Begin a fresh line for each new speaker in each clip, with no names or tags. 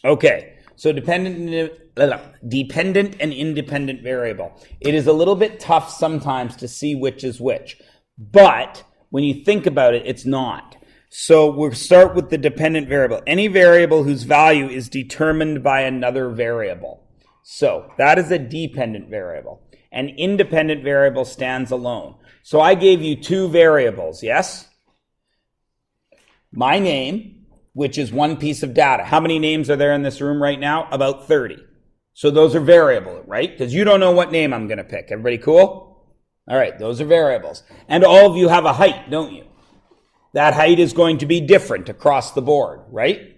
Okay, so dependent and independent variable. It is a little bit tough sometimes to see which is which, but when you think about it, it's not. So we'll start with the dependent variable. Any variable whose value is determined by another variable. So that is a dependent variable. An independent variable stands alone. So I gave you two variables, yes? My name, which is one piece of data. How many names are there in this room right now? About 30. So those are variable, right? Because you don't know what name I'm going to pick. Everybody cool? All right, those are variables. And all of you have a height, don't you? That height is going to be different across the board, right?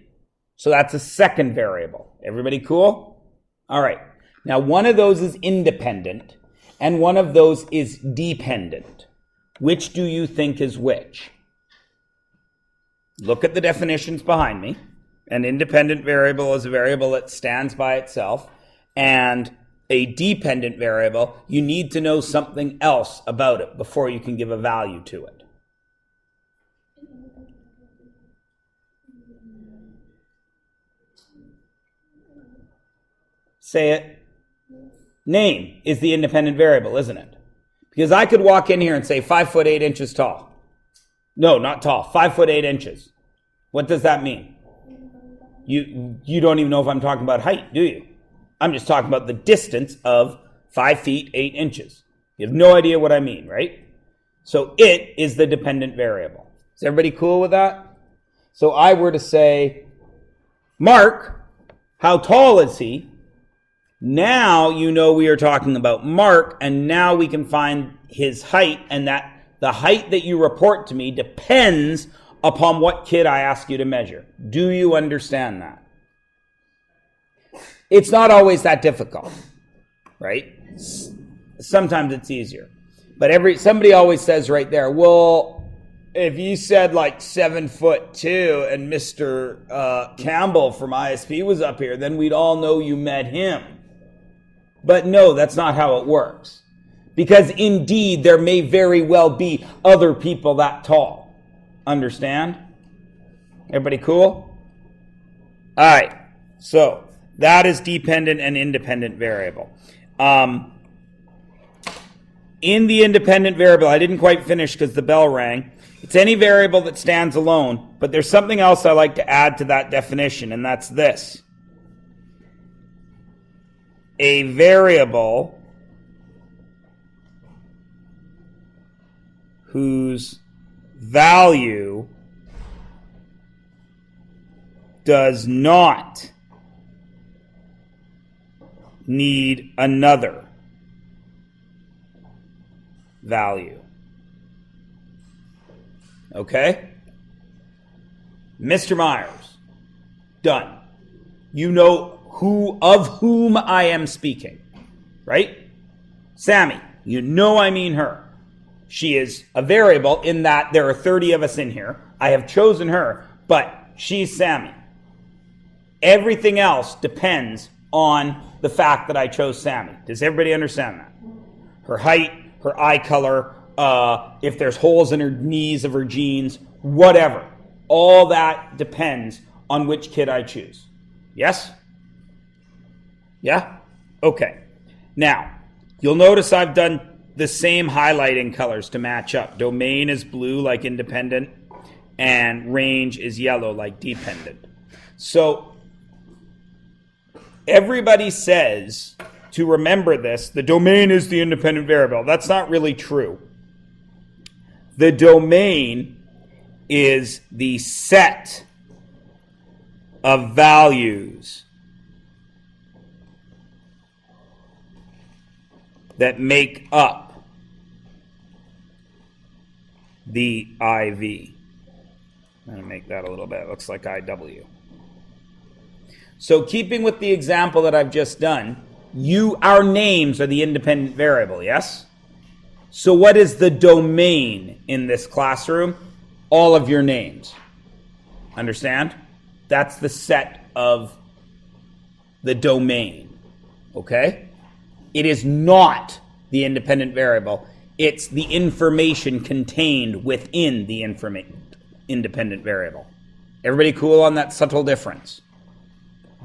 So that's a second variable. Everybody cool? All right. Now, one of those is independent, and one of those is dependent. Which do you think is which? Look at the definitions behind me. An independent variable is a variable that stands by itself, and a dependent variable, you need to know something else about it before you can give a value to it. Say it. Name is the independent variable, isn't it? Because I could walk in here and say 5 foot 8 inches tall. No, not tall. 5 foot 8 inches. What does that mean? You don't even know if I'm talking about height, do you? I'm just talking about the distance of 5 feet 8 inches. You have no idea what I mean, right? So it is the dependent variable. Is everybody cool with that? So I were to say, Mark, how tall is he? Now you know we are talking about Mark, and now we can find his height, and that the height that you report to me depends upon what kid I ask you to measure. Do you understand that? It's not always that difficult, right? Sometimes it's easier. But somebody always says right there, well, if you said like 7'2" and Mr. Campbell from ISP was up here, then we'd all know you met him. But no, that's not how it works. Because indeed, there may very well be other people that tall. Understand? Everybody cool? All right. So that is dependent and independent variable. In the independent variable, I didn't quite finish because the bell rang. It's any variable that stands alone, but there's something else I like to add to that definition, and that's this. A variable whose value does not need another value. Okay? Mr. Myers. Done. You know of whom I am speaking, right? Sammy, you know I mean her. She is a variable in that there are 30 of us in here. I have chosen her, but she's Sammy. Everything else depends on the fact that I chose Sammy. Does everybody understand that? Her height, her eye color, if there's holes in her knees of her jeans, whatever. All that depends on which kid I choose. Yes? Yeah? Okay. Now, you'll notice I've done the same highlighting colors to match up. Domain is blue like independent, and range is yellow like dependent. So, everybody says to remember this, the domain is the independent variable. That's not really true. The domain is the set of values that make up the IV. I'm going to make that a little bit. It looks like IW. So keeping with the example that I've just done, our names are the independent variable, yes? So what is the domain in this classroom? All of your names. Understand? That's the set of the domain. Okay? It is not the independent variable. It's the information contained within the independent variable. Everybody cool on that subtle difference?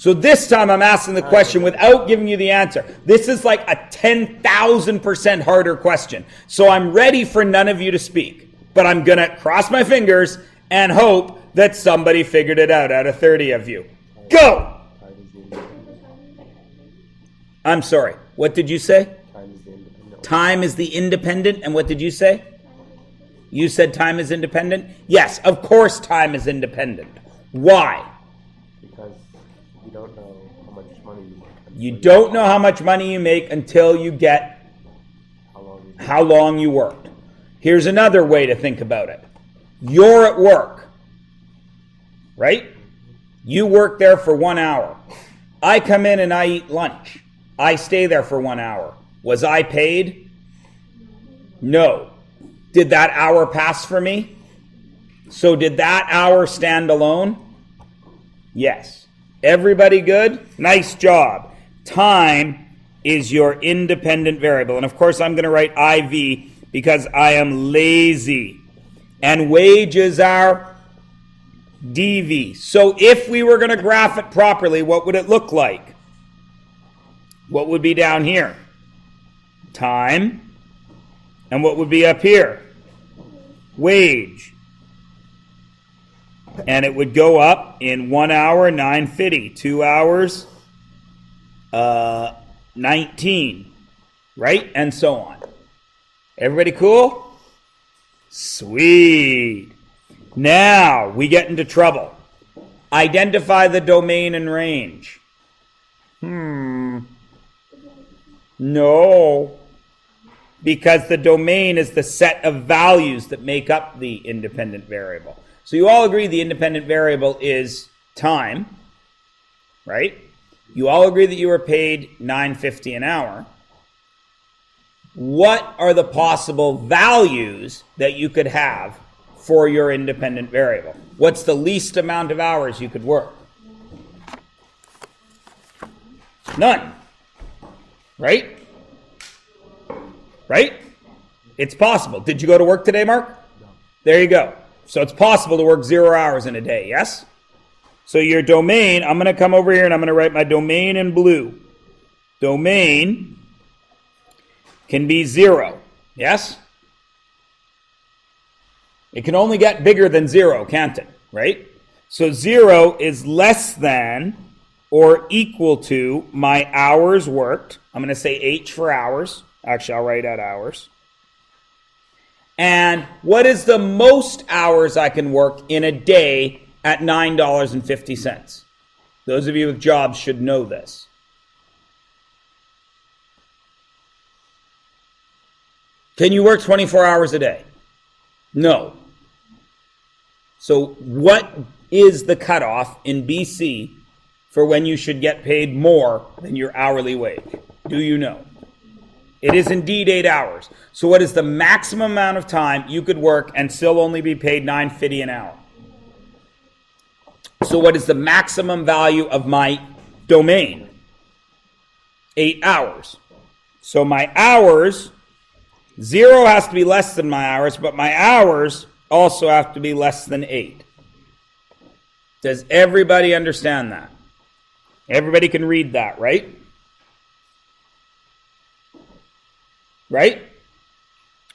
So this time I'm asking the question without giving you the answer. This is like a 10,000% harder question. So I'm ready for none of you to speak. But I'm going to cross my fingers and hope that somebody figured it out of 30 of you. Go! I'm sorry. What did you say? Time is the independent. And what did you say? You said time is independent? Yes, of course time is independent. Why?
Because you don't know how much money you make.
You don't know how much money you make until you get how long you worked. Here's another way to think about it. You're at work, right? You work there for 1 hour. I come in and I eat lunch. I stay there for 1 hour. Was I paid? No. Did that hour pass for me? So did that hour stand alone? Yes. Everybody good? Nice job. Time is your independent variable. And of course I'm going to write IV because I am lazy. And wages are DV. So if we were going to graph it properly, what would it look like? What would be down here? Time. And what would be up here? Wage. And it would go up in 1 hour, 9.50. 2 hours, 19. Right? And so on. Everybody cool? Sweet. Now we get into trouble. Identify the domain and range. No. Because the domain is the set of values that make up the independent variable. So you all agree the independent variable is time, right? You all agree that you were paid $9.50 an hour. What are the possible values that you could have for your independent variable? What's the least amount of hours you could work? None. Right? Right? It's possible. Did you go to work today, Mark? No. There you go. So it's possible to work 0 hours in a day, yes? So your domain, I'm going to come over here and I'm going to write my domain in blue. Domain can be 0, yes? It can only get bigger than 0, can't it? Right? So 0 is less than or equal to my hours worked. I'm going to say H for hours. Actually, I'll write out hours. And what is the most hours I can work in a day at $9.50? Those of you with jobs should know this. Can you work 24 hours a day? No. So what is the cutoff in BC for when you should get paid more than your hourly wage? Do you know? It is indeed 8 hours. So what is the maximum amount of time you could work and still only be paid $9.50 an hour? So what is the maximum value of my domain? 8 hours. So my hours, 0 has to be less than my hours, but my hours also have to be less than 8. Does everybody understand that? Everybody can read that, right? Right?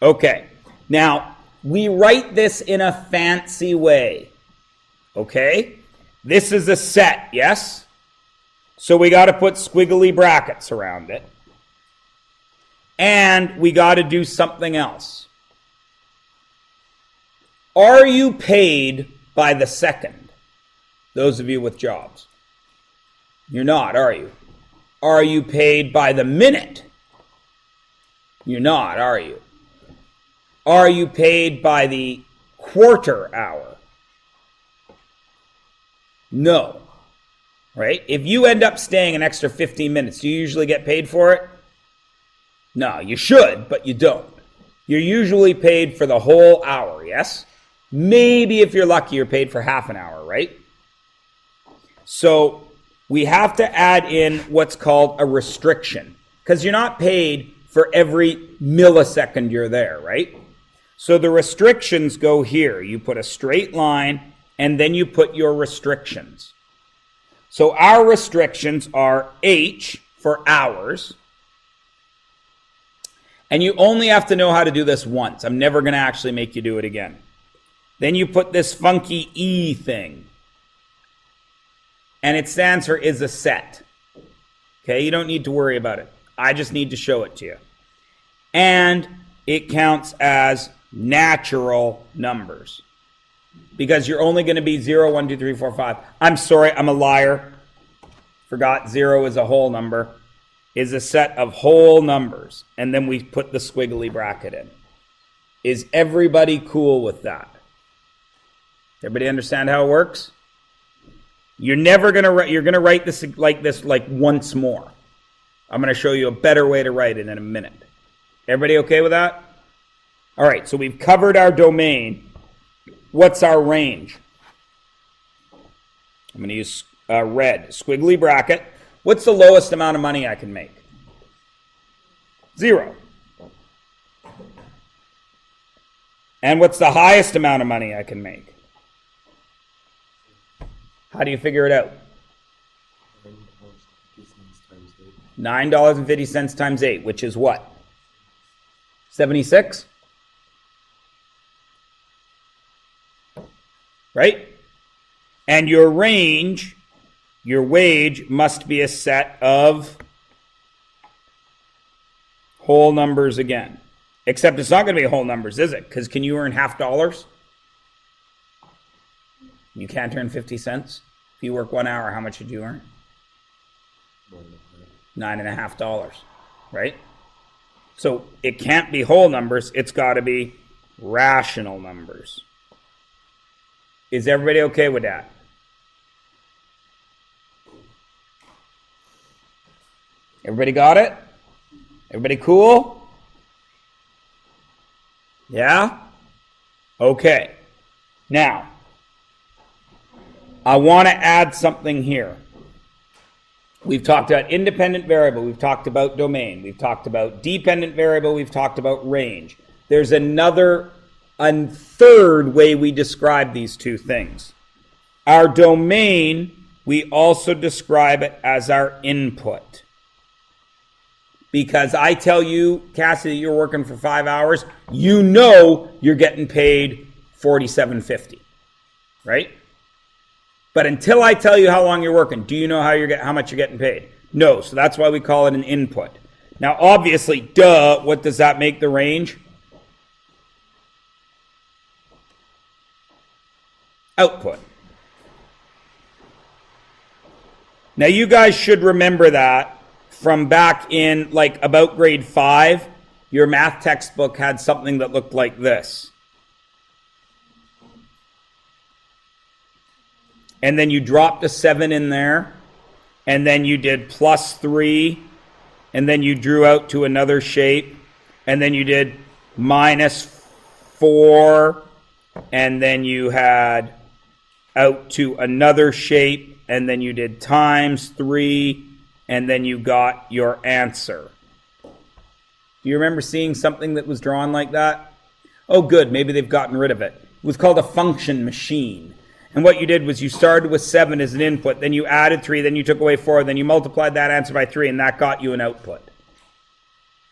Okay. Now, we write this in a fancy way. Okay? This is a set, yes? So we got to put squiggly brackets around it. And we got to do something else. Are you paid by the second? Those of you with jobs. You're not, are you? Are you paid by the minute? You're not, are you? Are you paid by the quarter hour? No. Right? If you end up staying an extra 15 minutes, do you usually get paid for it? No, you should, but you don't. You're usually paid for the whole hour, yes? Maybe if you're lucky, you're paid for half an hour, right? So we have to add in what's called a restriction, because you're not paid for every millisecond you're there, right? So the restrictions go here. You put a straight line, and then you put your restrictions. So our restrictions are H for hours. And you only have to know how to do this once. I'm never going to actually make you do it again. Then you put this funky E thing. And it stands for is a set. Okay, you don't need to worry about it. I just need to show it to you. And it counts as natural numbers. Because you're only going to be 0, 1, 2, 3, 4, 5. I'm sorry, I'm a liar. Forgot 0 is a whole number. Is a set of whole numbers. And then we put the squiggly bracket in. Is everybody cool with that? Everybody understand how it works? You're never going to write, you're going to write this like once more. I'm going to show you a better way to write it in a minute. Everybody okay with that? All right, so we've covered our domain. What's our range? I'm going to use red, squiggly bracket. What's the lowest amount of money I can make? 0. And what's the highest amount of money I can make? How do you figure it out? $9.50 times 8, which is what? 76? Right? And your range, your wage, must be a set of whole numbers again. Except it's not going to be whole numbers, is it? Because can you earn $0.50? You can't earn 50 cents. If you work 1 hour, how much did you earn? $9.50, right? So it can't be whole numbers. It's got to be rational numbers. Is everybody okay with that? Everybody got it? Everybody cool? Yeah? Okay. Now, I want to add something here. We've talked about independent variable. We've talked about domain. We've talked about dependent variable. We've talked about range. There's a third way we describe these two things. Our domain, we also describe it as our input. Because I tell you, Cassidy, you're working for 5 hours, you know you're getting paid $47.50, right? But until I tell you how long you're working, do you know how much you're getting paid? No, so that's why we call it an input. Now, obviously, what does that make the range? Output. Now, you guys should remember that from back in, like, about grade 5, your math textbook had something that looked like this. And then you dropped a 7 in there, and then you did +3, and then you drew out to another shape, and then you did -4, and then you had out to another shape, and then you did ×3, and then you got your answer. Do you remember seeing something that was drawn like that? Oh, good, maybe they've gotten rid of it. It was called a function machine. And what you did was you started with 7 as an input, then you added 3, then you took away 4, then you multiplied that answer by 3, and that got you an output.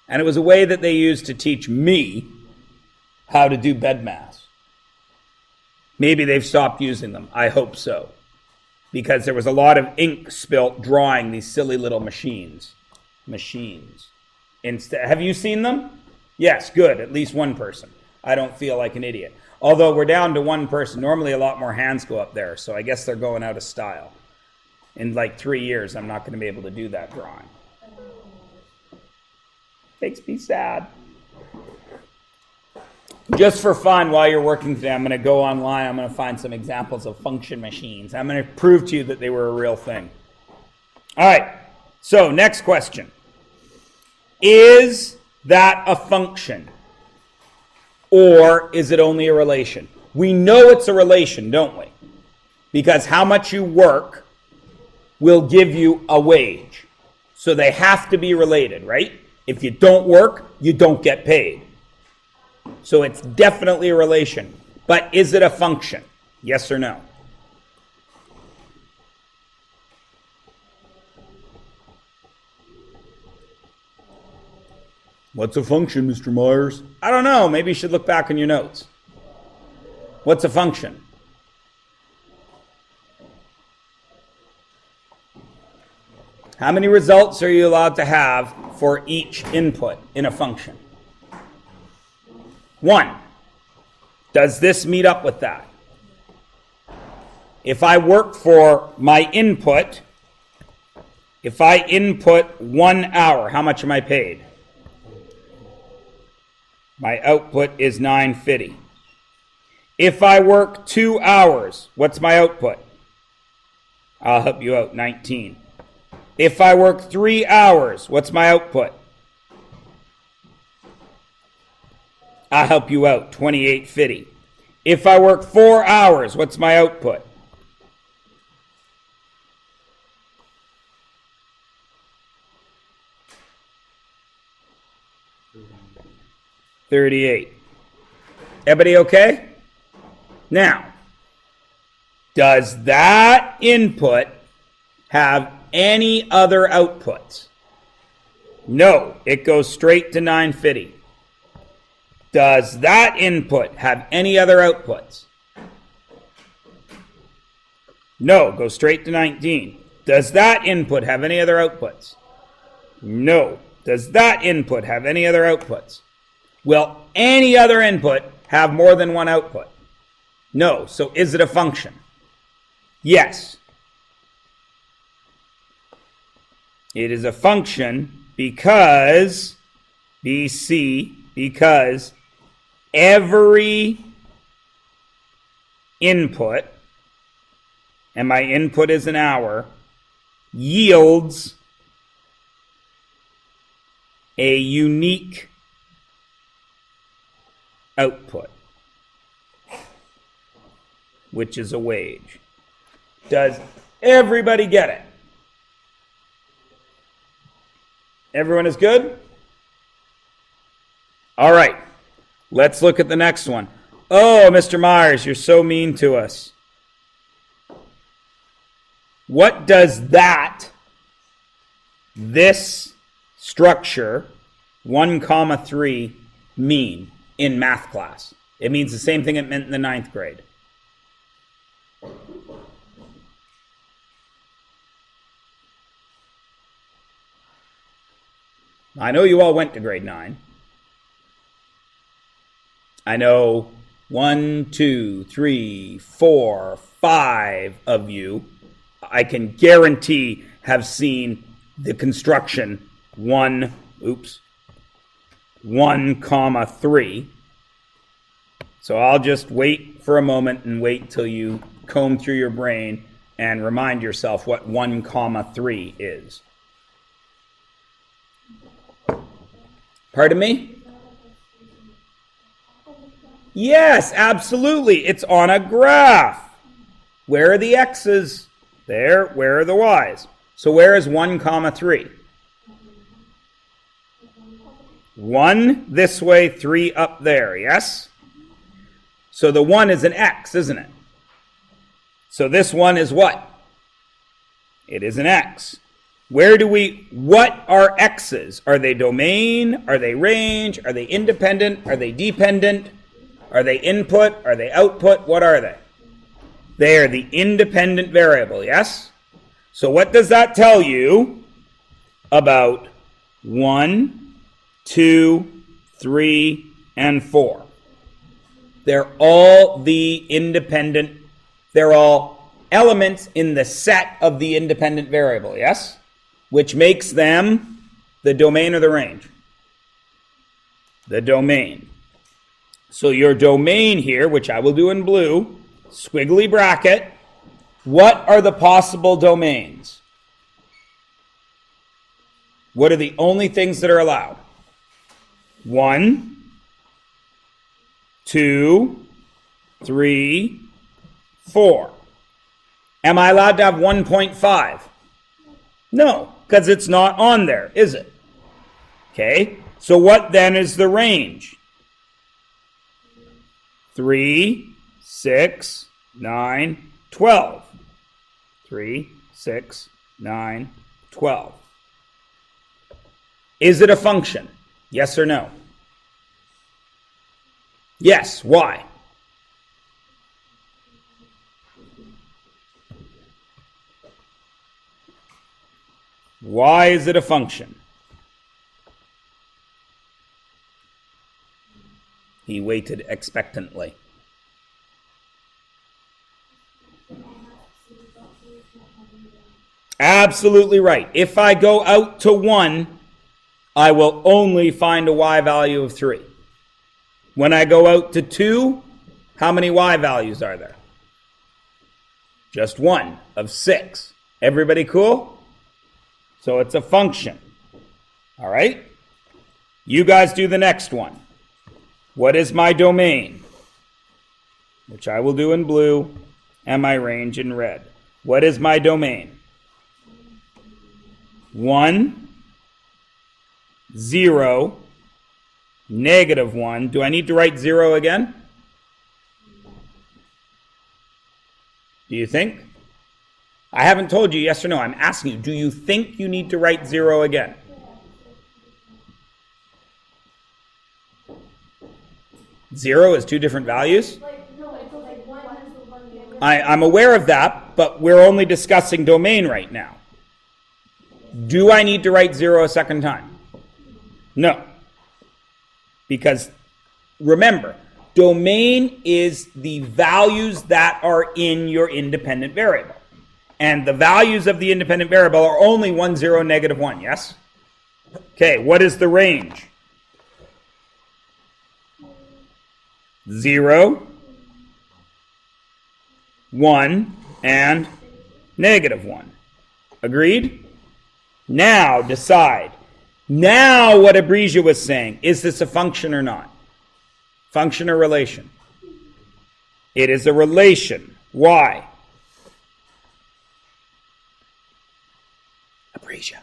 And it was a way that they used to teach me how to do BEDMAS. Maybe they've stopped using them. I hope so. Because there was a lot of ink spilt drawing these silly little machines. Have you seen them? Yes, good. At least one person. I don't feel like an idiot. Although we're down to one person. Normally a lot more hands go up there, so I guess they're going out of style. In like 3 years, I'm not going to be able to do that drawing. Makes me sad. Just for fun, while you're working today, I'm going to go online. I'm going to find some examples of function machines. I'm going to prove to you that they were a real thing. All right, so next question. Is that a function? Or is it only a relation? We know it's a relation, don't we? Because how much you work will give you a wage. So they have to be related, right? If you don't work, you don't get paid. So it's definitely a relation. But is it a function? Yes or no? What's a function, Mr. Myers? I don't know. Maybe you should look back in your notes. What's a function? How many results are you allowed to have for each input in a function? 1. Does this meet up with that? If I work for my input, if I input 1 hour, how much am I paid? My output is $9.50. If I work 2 hours, what's my output? I'll help you out, 19. If I work 3 hours, what's my output? I'll help you out, $28.50. If I work 4 hours, what's my output? $38. Everybody okay? Now, does that input have any other outputs? No, it goes straight to 950. Does that input have any other outputs? No, goes straight to 19. Does that input have any other outputs? No. Does that input have any other outputs? Will any other input have more than one output? No. So is it a function? Yes. It is a function because, BC, because every input, and my input is an hour, yields a unique output, which is a wage. Does everybody get it? Everyone is good? All right, let's look at the next one. Oh, Mr. Myers, you're so mean to us. What does this structure, 1, 3, mean in math class? It means the same thing it meant in the 9th grade. I know you all went to grade 9. I know 1, 2, 3, 4, 5 of you, I can guarantee, have seen the construction 1, 3. So I'll just wait for a moment and wait till you comb through your brain and remind yourself what 1, 3 is. Pardon me? Yes, absolutely. It's on a graph. Where are the x's? There. Where are the y's? So where is 1, 3? 1 this way, 3 up there, yes? So the 1 is an x, isn't it? So this one is what? It is an x. What are x's? Are they domain? Are they range? Are they independent? Are they dependent? Are they input? Are they output? What are they? They are the independent variable, yes? So what does that tell you about 1, 2, 3, and 4? They're all they're all elements in the set of the independent variable, yes? Which makes them the domain or the range? The domain. So your domain here, which I will do in blue, squiggly bracket, what are the possible domains? What are the only things that are allowed? 1, 2, 3, 4. Am I allowed to have 1.5? No, because it's not on there, is it? Okay, so what then is the range? 3, 6, 9, 12. 3, 6, 9, 12. Is it a function? Yes or no? Yes. Why? Why is it a function? He waited expectantly. Absolutely right. If I go out to 1, I will only find a y value of 3. When I go out to 2, how many y values are there? Just 1 of 6. Everybody cool? So it's a function. All right? You guys do the next one. What is my domain? Which I will do in blue, and my range in red. What is my domain? 1, 0, -1. Do I need to write 0 again? Do you think? I haven't told you yes or no. I'm asking you, do you think you need to write 0 again? Zero is 2 different values? I'm aware of that, but we're only discussing domain right now. Do I need to write 0 a second time? No. Because remember, domain is the values that are in your independent variable. And the values of the independent variable are only 1, 0, -1, yes? Okay, what is the range? 0, 1, and -1. Agreed? Now decide. Now what Abrija was saying, is this a function or not? Function or relation? It is a relation. Why? Abrija.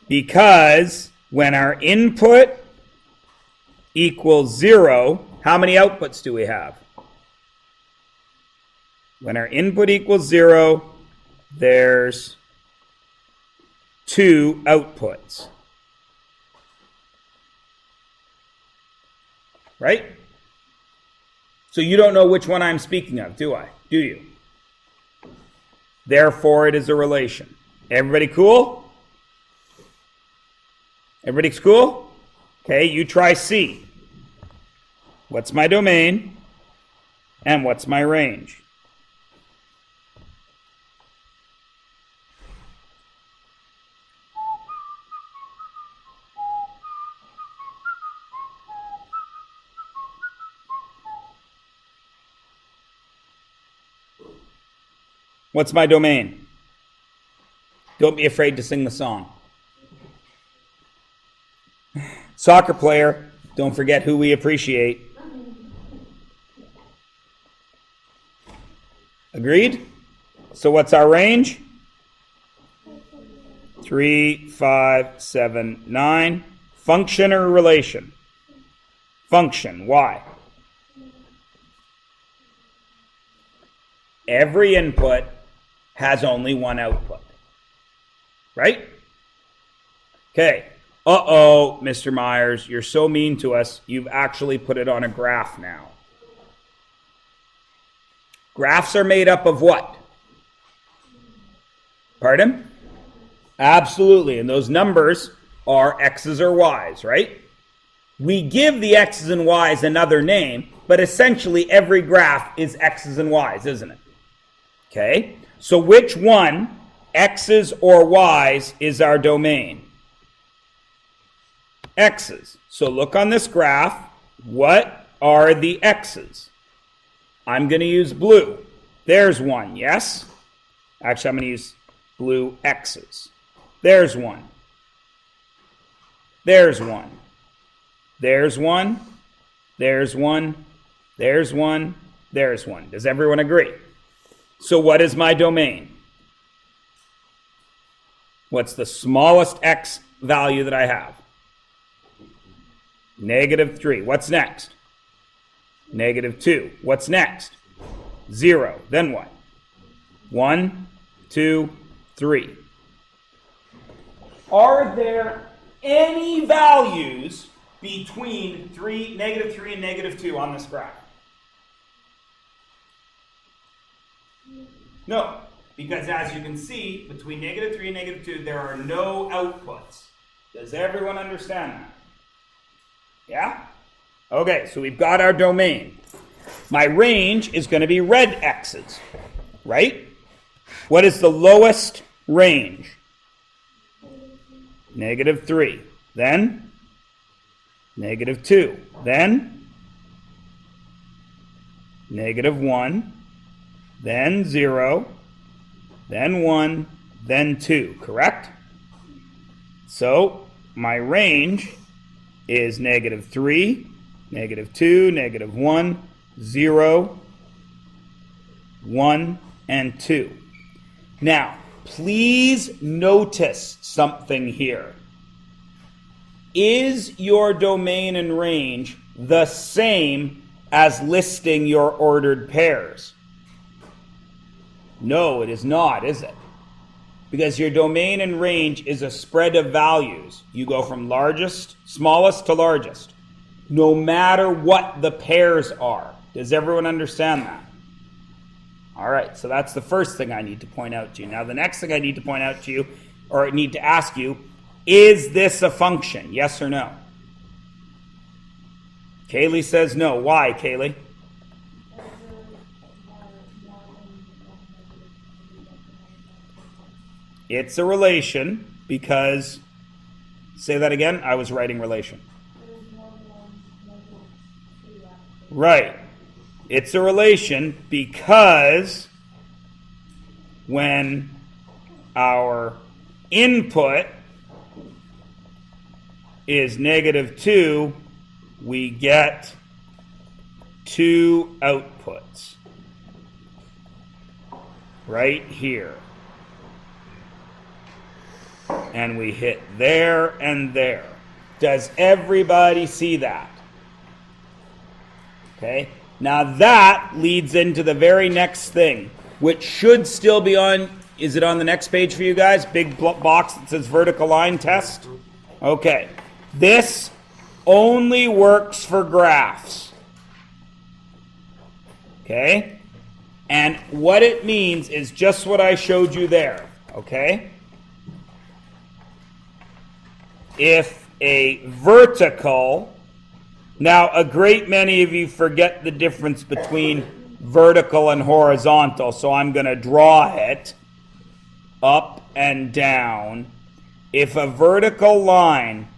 Because when our input equals 0, how many outputs do we have? When our input equals 0, there's 2 outputs. Right? So you don't know which one I'm speaking of, do I? Do you? Therefore, it is a relation. Everybody cool? Everybody's cool? Okay, you try C. What's my domain? And what's my range? What's my domain? Don't be afraid to sing the song. Soccer player, don't forget who we appreciate. Agreed? So what's our range? 3, 5, 7, 9. Function or relation? Function. Why? Every input has only one output. Right? Okay. Uh-oh, Mr. Myers, you're so mean to us, you've actually put it on a graph now. Graphs are made up of what? Pardon? Absolutely, and those numbers are x's or y's, right? We give the x's and y's another name, but essentially every graph is x's and y's, isn't it? Okay, so which one, x's or y's, is our domain? X's. So look on this graph. What are the x's? I'm going to use blue. There's one, yes? Actually, I'm going to use blue x's. There's one. There's one. There's one. There's one. There's one. There's one. Does everyone agree? So what is my domain? What's the smallest x value that I have? -3. What's next? -2. What's next? 0. Then what? 1, 2, 3. Are there any values between negative 3 and negative 2 on this graph? No, because as you can see, between negative 3 and negative 2, there are no outputs. Does everyone understand that? Yeah? Okay, so we've got our domain. My range is going to be red x's, right? What is the lowest range? Negative 3. Then? Negative 2. Then? Negative 1. Then 0. Then 1. Then 2. Correct? So, my range is negative 3, negative 2, negative 1, 0, 1, and 2. Now, please notice something here. Is your domain and range the same as listing your ordered pairs? No, it is not, is it? Because your domain and range is a spread of values. You go from smallest to largest, no matter what the pairs are. Does everyone understand that? All right, so that's the first thing I need to point out to you. Now, the next thing I need to point out to you, or need to ask you, is this a function? Yes or no? Kaylee says no. Why, Kaylee? It's a relation because, say that again, I was writing relation. Right. It's a relation because when our input is negative 2, we get 2 outputs right here. And we hit there and there. Does everybody see that? Okay. Now that leads into the very next thing, which should still be on, is it on the next page for you guys? Big box that says vertical line test? Okay. This only works for graphs. Okay? And what it means is just what I showed you there. Okay? If a vertical, now a great many of you forget the difference between vertical and horizontal, so I'm going to draw it up and down. If a vertical line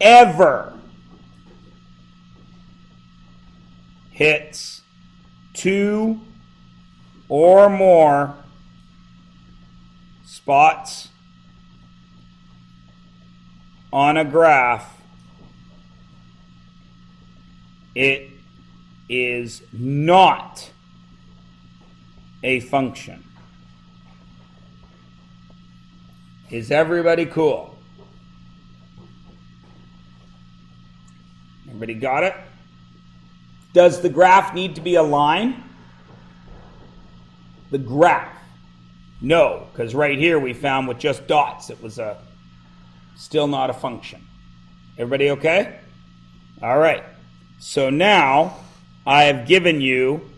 ever hits 2 or more spots on a graph, it is not a function. Is everybody cool? Everybody got it? Does the graph need to be a line? The graph. No, because right here we found with just dots it was still not a function. Everybody okay? All right. So now I have given you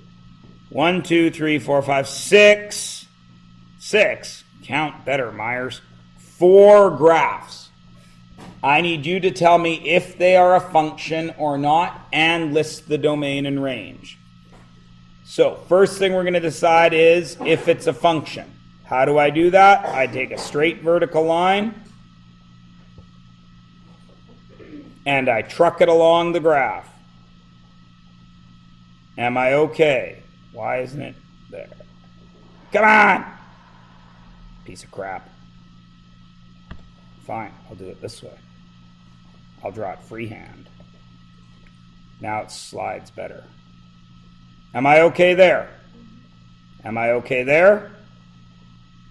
1, 2, 3, 4, 5, 6. Count better, Myers. 4 graphs. I need you to tell me if they are a function or not and list the domain and range. So first thing we're going to decide is if it's a function. How do I do that? I take a straight vertical line and I truck it along the graph. Am I okay? Why isn't it there? Come on! Piece of crap. Fine, I'll do it this way. I'll draw it freehand. Now it slides better. Am I okay there? Am I okay there?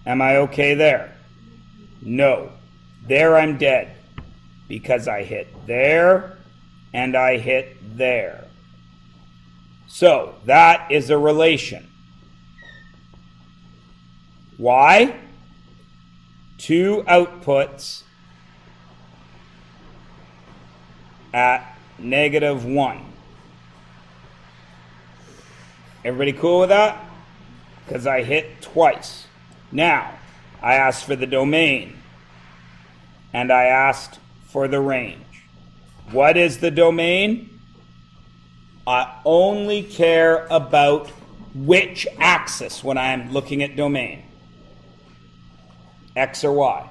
Am I okay there? No. There I'm dead. Because I hit there and I hit there. So that is a relation. Why? two outputs at -1. Everybody cool with that? Because I hit twice. Now, I asked for the domain, and I asked for the range. What is the domain? I only care about which axis when I'm looking at domain. X or Y.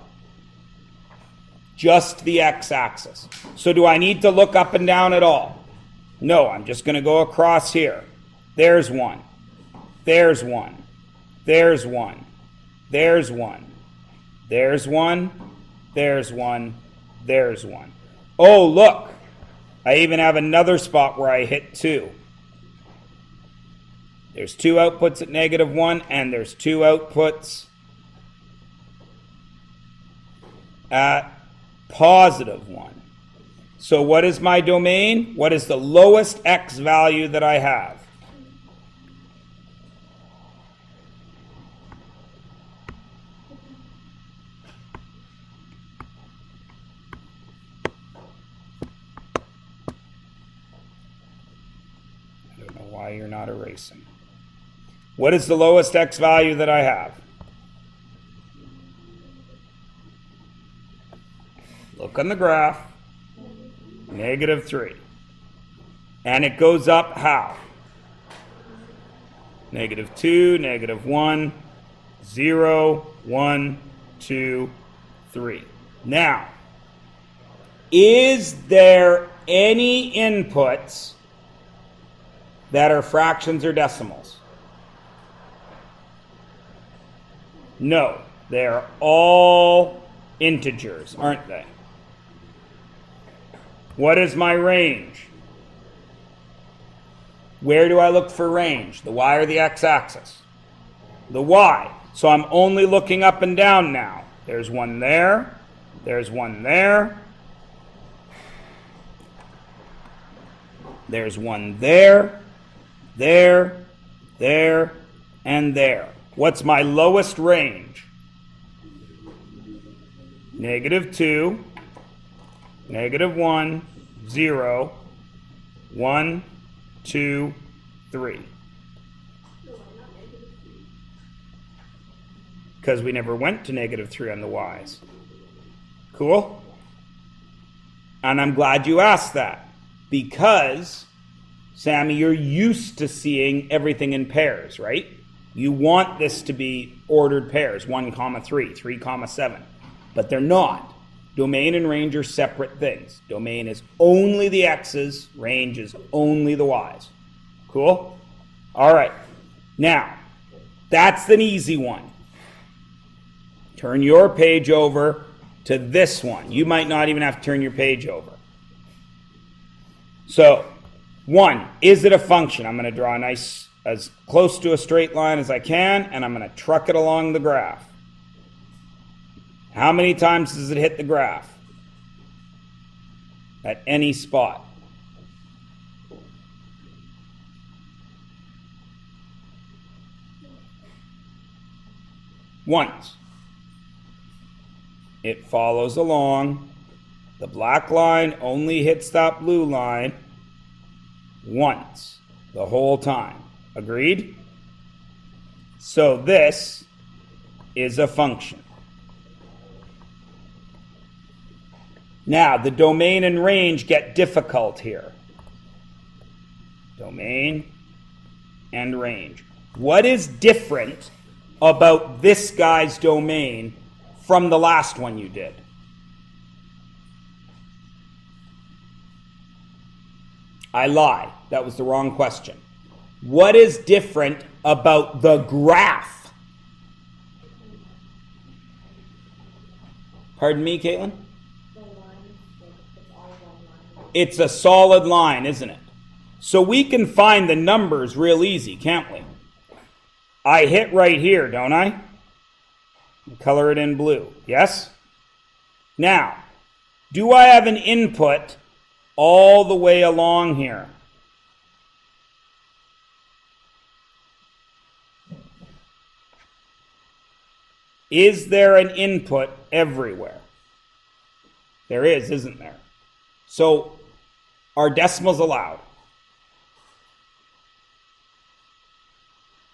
Just the x-axis. So do I need to look up and down at all? No, I'm just going to go across here. There's one. There's one. There's one. There's one. There's one. There's one. There's one. Oh, look. I even have another spot where I hit 2. There's two outputs at -1, and there's two outputs at +1. So what is my domain? What is the lowest x value that I have? I don't know why you're not erasing. What is the lowest x value that I have? Look on the graph. -3. And it goes up how? -2, -1, 0, 1, 2, 3. Now, is there any inputs that are fractions or decimals? No, they're all integers, aren't they? What is my range? Where do I look for range? The y or the x-axis? The y. So I'm only looking up and down now. There's one there. There's one there. There's one there. There. There. And there. What's my lowest range? -2. -1, 0, 1, 2, 3. Because we never went to -3 on the y's. Cool? And I'm glad you asked that. Because, Sammy, you're used to seeing everything in pairs, right? You want this to be ordered pairs, 1, 3, 3, 7. But they're not. Domain and range are separate things. Domain is only the x's, range is only the y's. Cool? All right. Now, that's an easy one. Turn your page over to this one. You might not even have to turn your page over. So, 1, is it a function? I'm going to draw a nice, as close to a straight line as I can, and I'm going to truck it along the graph. How many times does it hit the graph? At any spot. Once. It follows along. The black line only hits that blue line once the whole time. Agreed? So this is a function. Now, the domain and range get difficult here. Domain and range. What is different about this guy's domain from the last one you did? I lie. That was the wrong question. What is different about the graph? Pardon me, Caitlin? It's a solid line, isn't it? So we can find the numbers real easy, can't we? I hit right here, don't I? Color it in blue. Yes? Now, do I have an input all the way along here? Is there an input everywhere? There is, isn't there? So, are decimals allowed?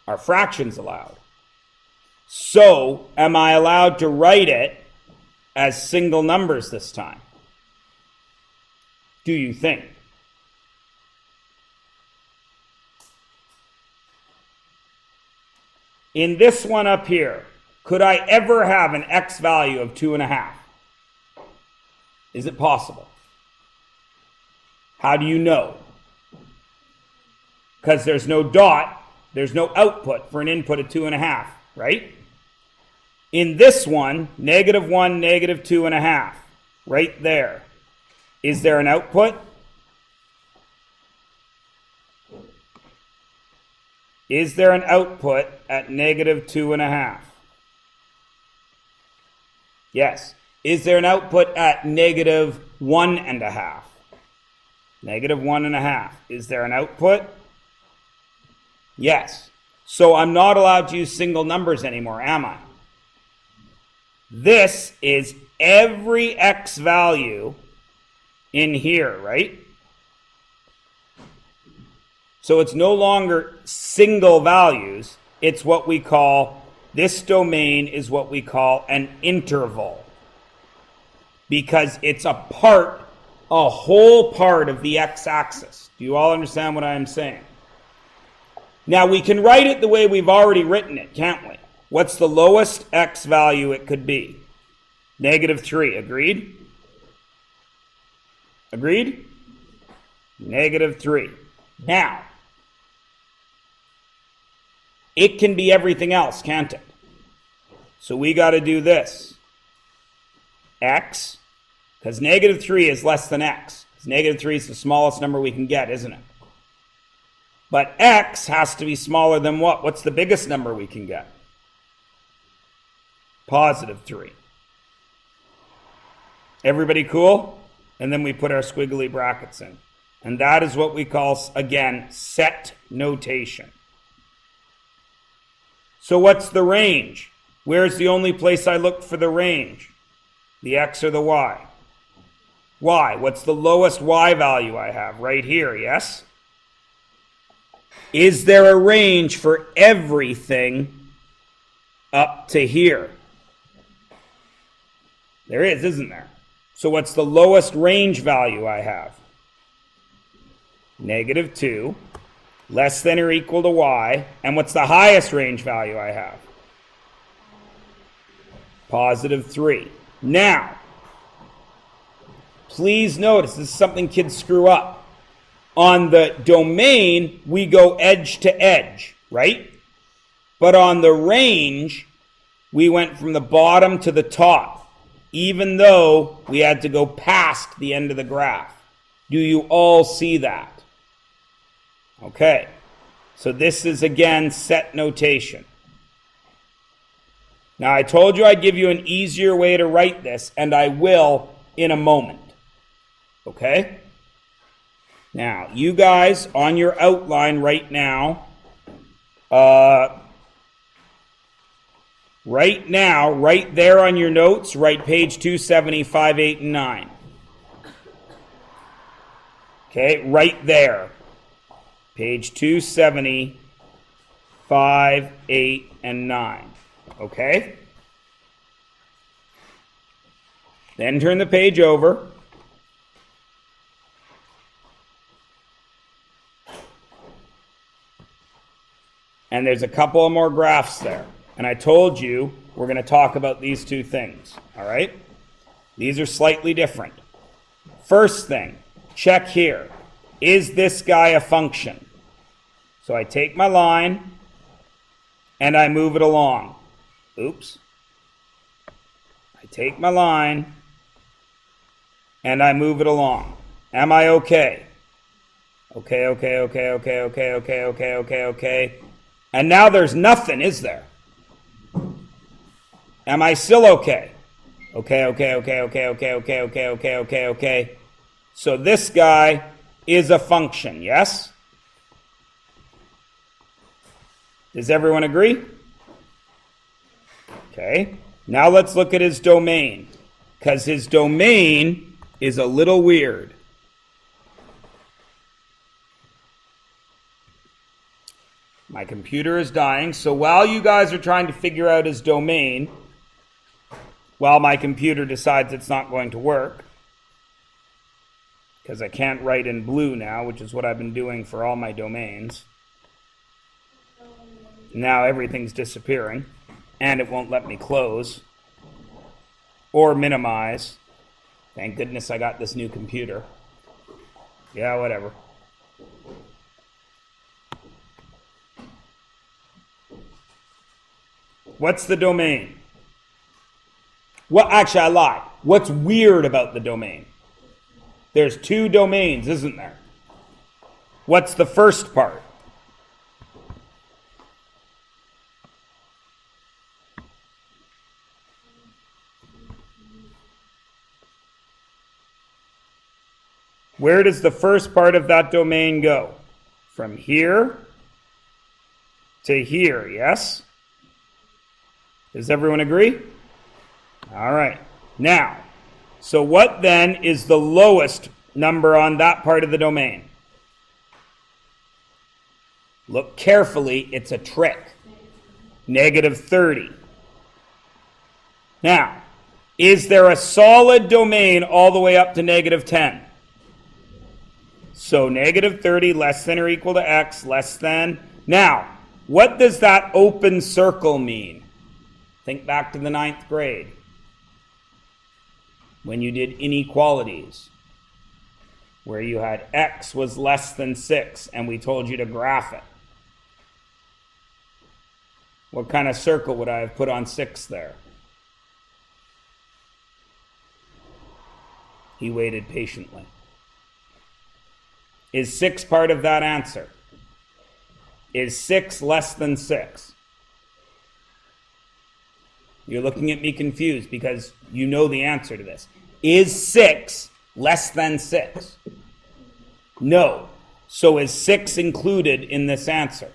Are fractions allowed? So, am I allowed to write it as single numbers this time? Do you think? In this one up here, could I ever have an x value of 2.5? Is it possible? How do you know? Because there's no dot, there's no output for an input of 2.5, right? In this one, -1, -2.5, right there. Is there an output? Is there an output at -2.5? Yes. Is there an output at -1.5? -1.5. Is there an output? Yes. So I'm not allowed to use single numbers anymore, am I? This is every x value in here, right? So it's no longer single values. It's what we call, this domain is what we call an interval. Because it's a whole part of the x-axis. Do you all understand what I'm saying? Now we can write it the way we've already written it, can't we? What's the lowest x value it could be? -3, agreed? Agreed? -3. Now, it can be everything else, can't it? So we got to do this. X, because -3 is less than x. -3 is the smallest number we can get, isn't it? But x has to be smaller than what? What's the biggest number we can get? +3. Everybody cool? And then we put our squiggly brackets in. And that is what we call, again, set notation. So what's the range? Where's the only place I look for the range? The x or the y? Y. What's the lowest y value I have? Right here, yes? Is there a range for everything up to here? There is, isn't there? So what's the lowest range value I have? -2, less than or equal to y. And what's the highest range value I have? +3. Now, please notice, this is something kids screw up. On the domain, we go edge to edge, right? But on the range, we went from the bottom to the top, even though we had to go past the end of the graph. Do you all see that? Okay. So this is, again, set notation. Now, I told you I'd give you an easier way to write this, and I will in a moment. Okay? Now, you guys, on your outline right now, right there on your notes, write page 270, 5, 8, and 9. Okay, right there. Page 270, 5, 8, and 9. Okay? Then turn the page over. And there's a couple of more graphs there. And I told you we're going to talk about these two things. All right? These are slightly different. First thing, check here. Is this guy a function? So I take my line and I move it along. Oops. I take my line and I move it along. Am I okay? Okay. And now there's nothing, is there? Am I still okay? Okay. So this guy is a function, yes? Does everyone agree? Okay. Now let's look at his domain, because his domain is a little weird. My computer is dying, so while you guys are trying to figure out his domain, while my computer decides it's not going to work, because I can't write in blue now, which is what I've been doing for all my domains. Now everything's disappearing, and it won't let me close or minimize. Thank goodness I got this new computer. Yeah, whatever. What's the domain? Well, actually, I lied. What's weird about the domain? There's two domains, isn't there? What's the first part? Where does the first part of that domain go? From here to here, yes? Does everyone agree? All right. Now, so what then is the lowest number on that part of the domain? Look carefully, it's a trick. -30. Now, is there a solid domain all the way up to -10? So -30 less than or equal to x less than. Now, what does that open circle mean? Think back to the 9th grade when you did inequalities, where you had x was less than 6 and we told you to graph it. What kind of circle would I have put on 6 there? He waited patiently. Is 6 part of that answer? Is 6 less than 6? You're looking at me confused because you know the answer to this. Is 6 less than 6? No. So is 6 included in this answer?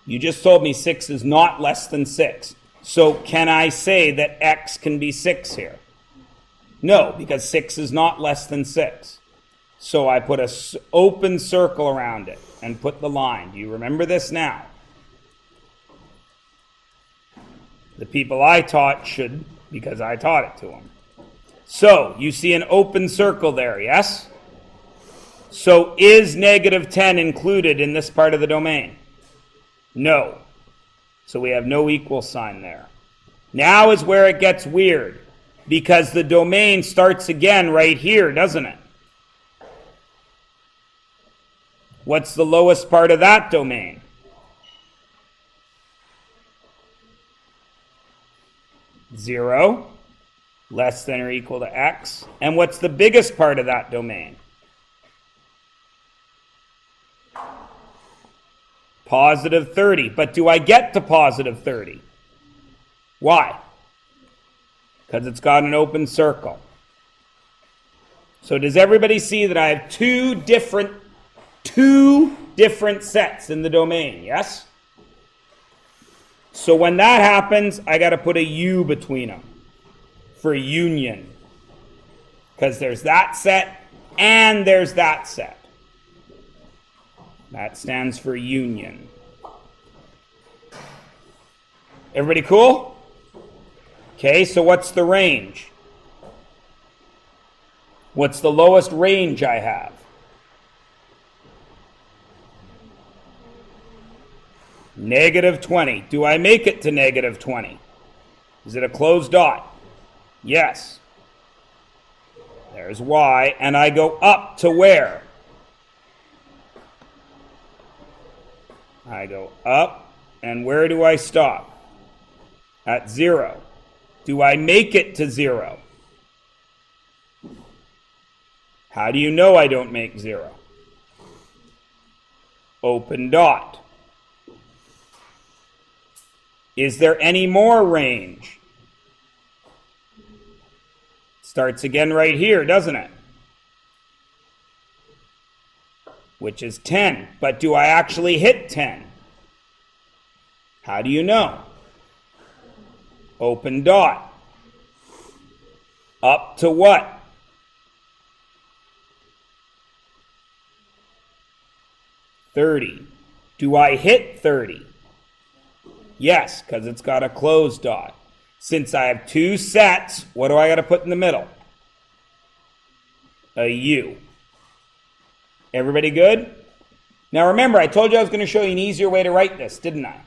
You just told me 6 is not less than 6. So can I say that x can be 6 here? No, because 6 is not less than 6. So I put an open circle around it and put the line. Do you remember this now? The people I taught should, because I taught it to them. So you see an open circle there, yes? So is -10 included in this part of the domain? No. So we have no equal sign there. Now is where it gets weird, because the domain starts again right here, doesn't it? What's the lowest part of that domain? Zero, less than or equal to x. And what's the biggest part of that domain? +30. But do I get to +30? Why? Because it's got an open circle. So does everybody see that I have two different sets in the domain, yes? So when that happens, I got to put a U between them for union. Because there's that set and there's that set. That stands for union. Everybody cool? Okay, so what's the range? What's the lowest range I have? -20. Do I make it to -20? Is it a closed dot? Yes. There's y, and I go up to where? I go up, and where do I stop? At 0. Do I make it to 0? How do you know I don't make 0? Open dot. Is there any more range? Starts again right here, doesn't it? Which is 10. But do I actually hit 10? How do you know? Open dot. Up to what? $30. Do I hit 30? Yes, because it's got a closed dot. Since I have two sets, what do I got to put in the middle? A U. Everybody good? Now remember, I told you I was going to show you an easier way to write this, didn't I?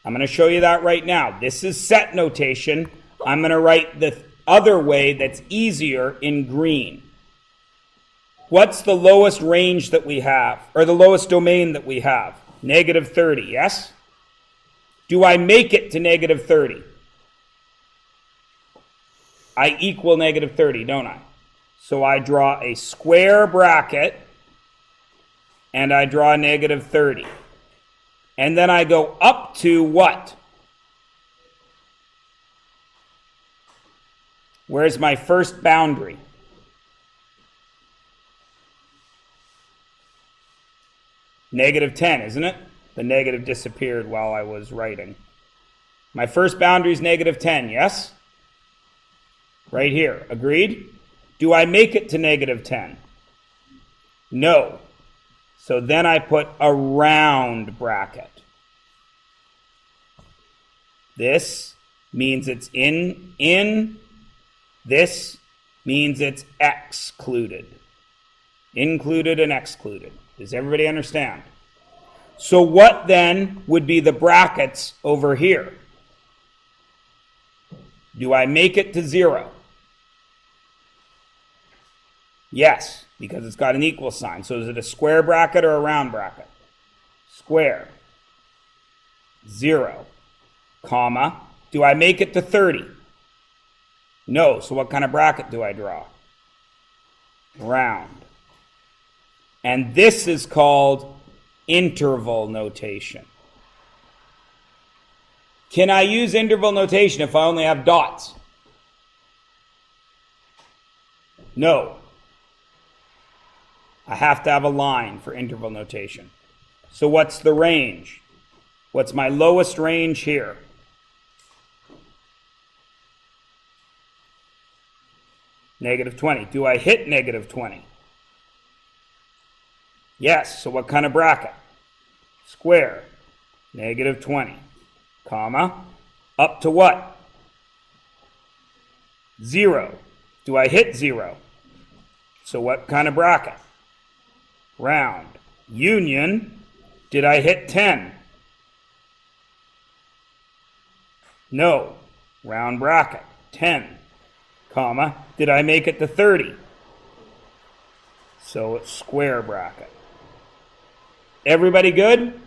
I'm going to show you that right now. This is set notation. I'm going to write the other way that's easier in green. What's the lowest range that we have, or the lowest domain that we have? Negative 30, yes? Do I make it to negative 30? I equal negative 30, don't I? So I draw a square bracket, and I draw negative 30. And then I go up to what? Where's my first boundary? Negative 10, isn't it? The negative disappeared while I was writing. My first boundary is negative 10, yes? Right here, agreed? Do I make it to negative 10? No. So then I put a round bracket. This means it's in. This means it's excluded. Included and excluded. Does everybody understand? So what then would be the brackets over here? Do I make it to 0? Yes, because it's got an equal sign. So is it a square bracket or a round bracket? Square. 0, comma. Do I make it to 30? No, so what kind of bracket do I draw? Round. And this is called interval notation. Can I use interval notation if I only have dots? No. I have to have a line for interval notation. So what's the range? What's my lowest range here? Negative 20. Do I hit negative 20? Yes, so what kind of bracket? Square. Negative 20, comma. Up to what? 0. Do I hit 0? So what kind of bracket? Round. Union. Did I hit 10? No. Round bracket. 10, comma. Did I make it to 30? So it's square bracket. Everybody good?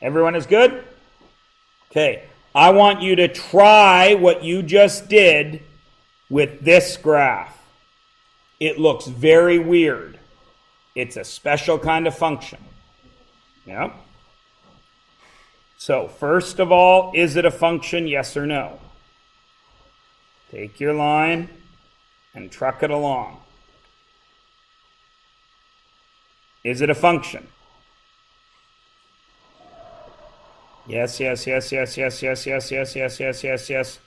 Everyone is good? Okay. I want you to try what you just did with this graph. It looks very weird. It's a special kind of function. Yep. So, first of all, is it a function, yes or no? Take your line and truck it along. Is it a function? Yes, yes, yes, yes, yes, yes, yes, yes, yes, yes, yes, yes.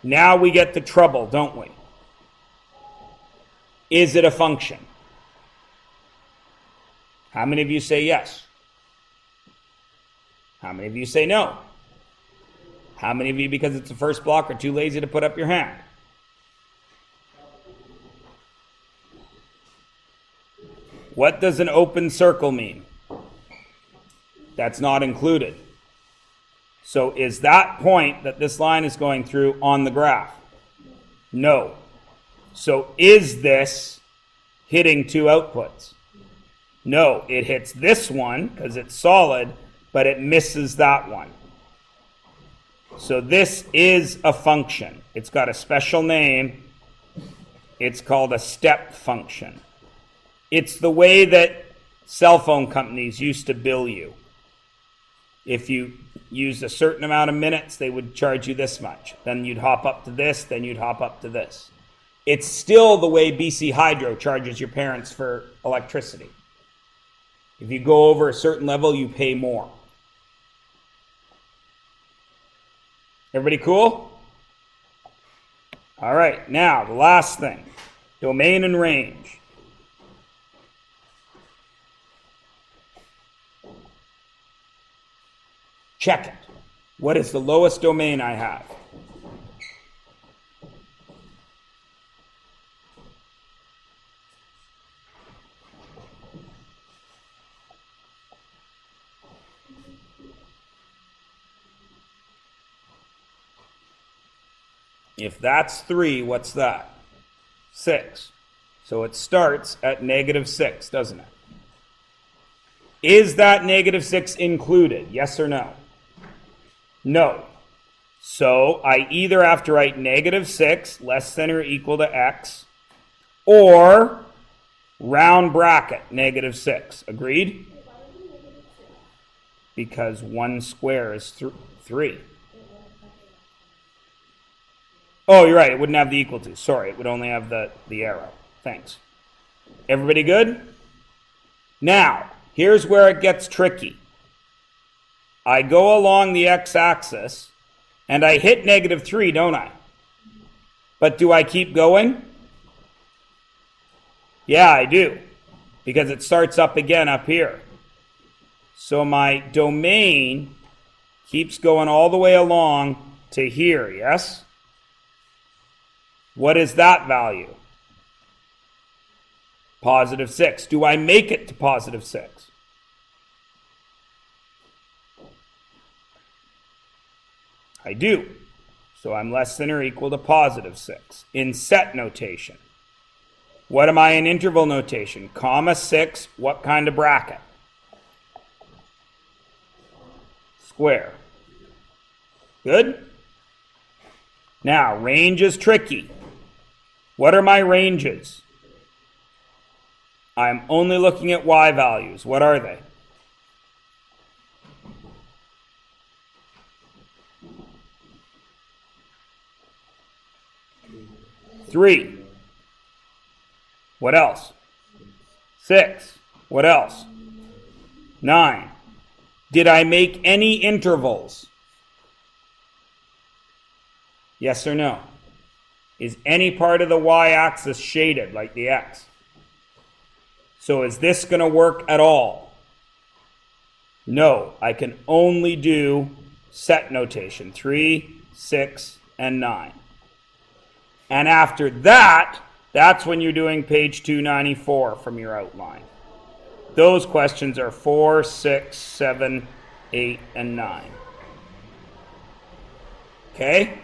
Now we get the trouble, don't we? Is it a function? How many of you say yes? How many of you say no? How many of you, because it's the first block, are too lazy to put up your hand? What does an open circle mean? That's not included. So is that point that this line is going through on the graph? No. So is this hitting two outputs? No, it hits this one because it's solid, but it misses that one. So this is a function. It's got a special name. It's called a step function. It's the way that cell phone companies used to bill you. If you used a certain amount of minutes, they would charge you this much. Then you'd hop up to this, then you'd hop up to this. It's still the way BC Hydro charges your parents for electricity. If you go over a certain level, you pay more. Everybody cool? All right, now the last thing, domain and range. Check it. What is the lowest domain I have? If that's 3, what's that? 6. So it starts at -6, doesn't it? Is that -6 included? Yes or no? No. So I either have to write -6 less than or equal to x, or round bracket -6. Agreed? Because 1 square is 3. Oh, you're right. It wouldn't have the equal to. Sorry, it would only have the arrow. Thanks. Everybody good? Now, here's where it gets tricky. I go along the x-axis, and I hit -3, don't I? But do I keep going? Yeah, I do, because it starts up again up here. So my domain keeps going all the way along to here, yes? What is that value? +6. Do I make it to +6? I do. So I'm less than or equal to +6 in set notation. What am I in interval notation? (6), what kind of bracket? Square. Good? Now, range is tricky. What are my ranges? I'm only looking at y values. What are they? Three. What else? 6. What else? 9. Did I make any intervals? Yes or no? Is any part of the y-axis shaded like the x? So is this going to work at all? No, I can only do set notation, 3, 6, and 9. And after that, that's when you're doing page 294 from your outline. Those questions are 4, 6, 7, 8, and 9. Okay?